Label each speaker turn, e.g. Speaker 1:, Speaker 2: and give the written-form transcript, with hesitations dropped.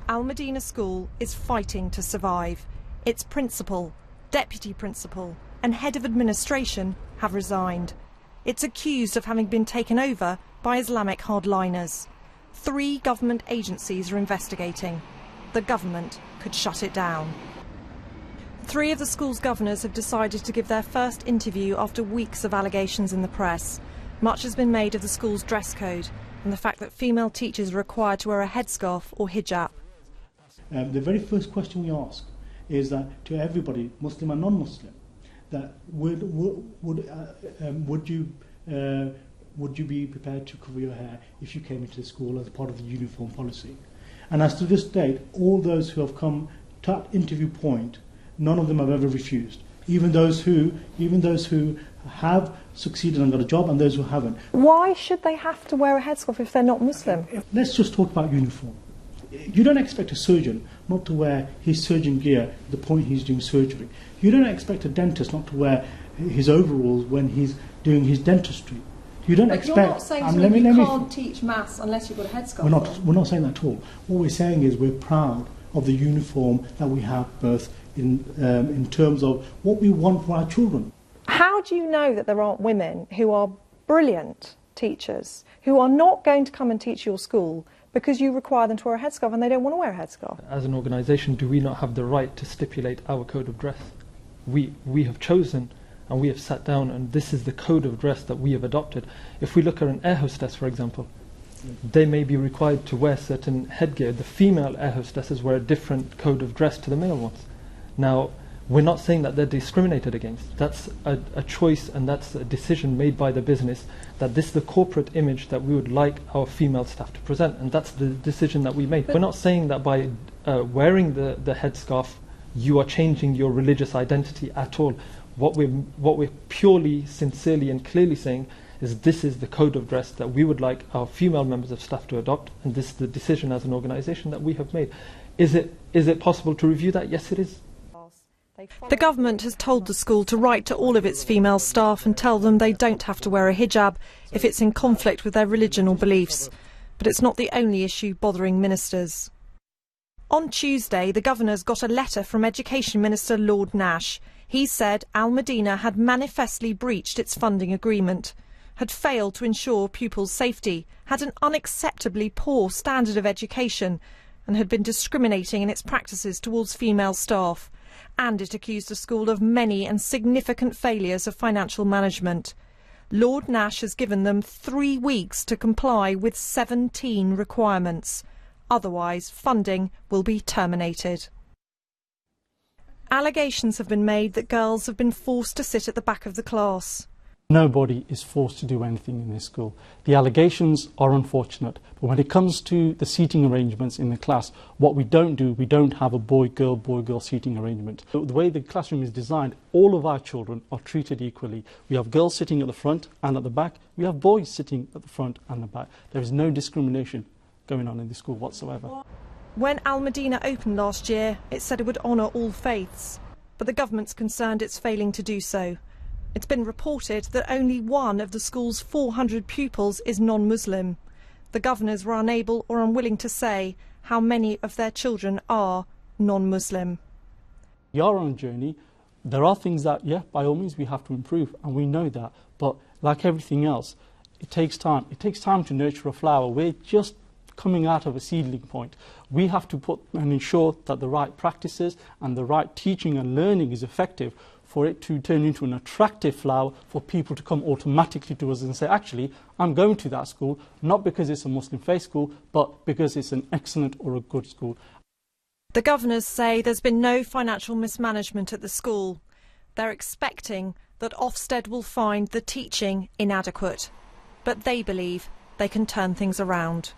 Speaker 1: Al-Madinah School is fighting to survive. Its principal, deputy principal and head of administration have resigned. It's accused of having been taken over by Islamic hardliners. 3 government agencies are investigating. The government could shut it down. 3 of the school's governors have decided to give their first interview after weeks of allegations in the press. Much has been made of the school's dress code and the fact that female teachers are required to wear a headscarf or hijab.
Speaker 2: The very first question we ask is that to everybody, Muslim and non-Muslim, that would you be prepared to cover your hair if you came into the school as part of the uniform policy? And as to this date, all those who have come to that interview point, none of them have ever refused. Even those who have succeeded and got a job, and those who haven't.
Speaker 1: Why should they have to wear a headscarf if they're not Muslim?
Speaker 2: Let's just talk about uniform. You don't expect a surgeon not to wear his surgeon gear at the point he's doing surgery. You don't expect a dentist not to wear his overalls when he's doing his dentistry. You don't expect.
Speaker 1: You're not saying to me you can't teach maths unless you've got a headscarf.
Speaker 2: We're not saying that at all. What we're saying is we're proud of the uniform that we have, both in terms of what we want for our children.
Speaker 1: How do you know that there aren't women who are brilliant teachers who are not going to come and teach your school because you require them to wear a headscarf and they don't want to wear a headscarf?
Speaker 3: As an organisation, do we not have the right to stipulate our code of dress? We have chosen and we have sat down, and this is the code of dress that we have adopted. If we look at an air hostess, for example, they may be required to wear certain headgear. The female air hostesses wear a different code of dress to the male ones. Now, we're not saying that they're discriminated against. That's a choice, and that's a decision made by the business, that this is the corporate image that we would like our female staff to present, and that's the decision that we made. We're not saying that by wearing the headscarf you are changing your religious identity at all. What we're purely, sincerely and clearly saying is this is the code of dress that we would like our female members of staff to adopt, and this is the decision as an organisation that we have made. Is it possible to review that? Yes, it is.
Speaker 1: The government has told the school to write to all of its female staff and tell them they don't have to wear a hijab if it's in conflict with their religion or beliefs. But it's not the only issue bothering ministers. On Tuesday, the governors got a letter from Education Minister Lord Nash. He said Al-Madinah had manifestly breached its funding agreement, had failed to ensure pupils' safety, had an unacceptably poor standard of education, and had been discriminating in its practices towards female staff. And it accused the school of many and significant failures of financial management. Lord Nash has given them 3 weeks to comply with 17 requirements. Otherwise, funding will be terminated. Allegations have been made that girls have been forced to sit at the back of the class.
Speaker 4: Nobody is forced to do anything in this school. The allegations are unfortunate, but when it comes to the seating arrangements in the class, what we don't have a boy-girl seating arrangement. The way the classroom is designed, all of our children are treated equally. We have girls sitting at the front and at the back. We have boys sitting at the front and the back. There is no discrimination going on in the school whatsoever.
Speaker 1: When Al-Madinah opened last year, it said it would honour all faiths, but the government's concerned it's failing to do so. It's been reported that only 1 of the school's 400 pupils is non-Muslim. The governors were unable or unwilling to say how many of their children are non-Muslim.
Speaker 4: We are on a journey. There are things that, yeah, by all means we have to improve, and we know that. But like everything else, it takes time. It takes time to nurture a flower. We're just coming out of a seedling point. We have to put and ensure that the right practices and the right teaching and learning is effective for it to turn into an attractive flower for people to come automatically to us and say, actually, I'm going to that school, not because it's a Muslim faith school, but because it's an excellent or a good school.
Speaker 1: The governors say there's been no financial mismanagement at the school. They're expecting that Ofsted will find the teaching inadequate, but they believe they can turn things around.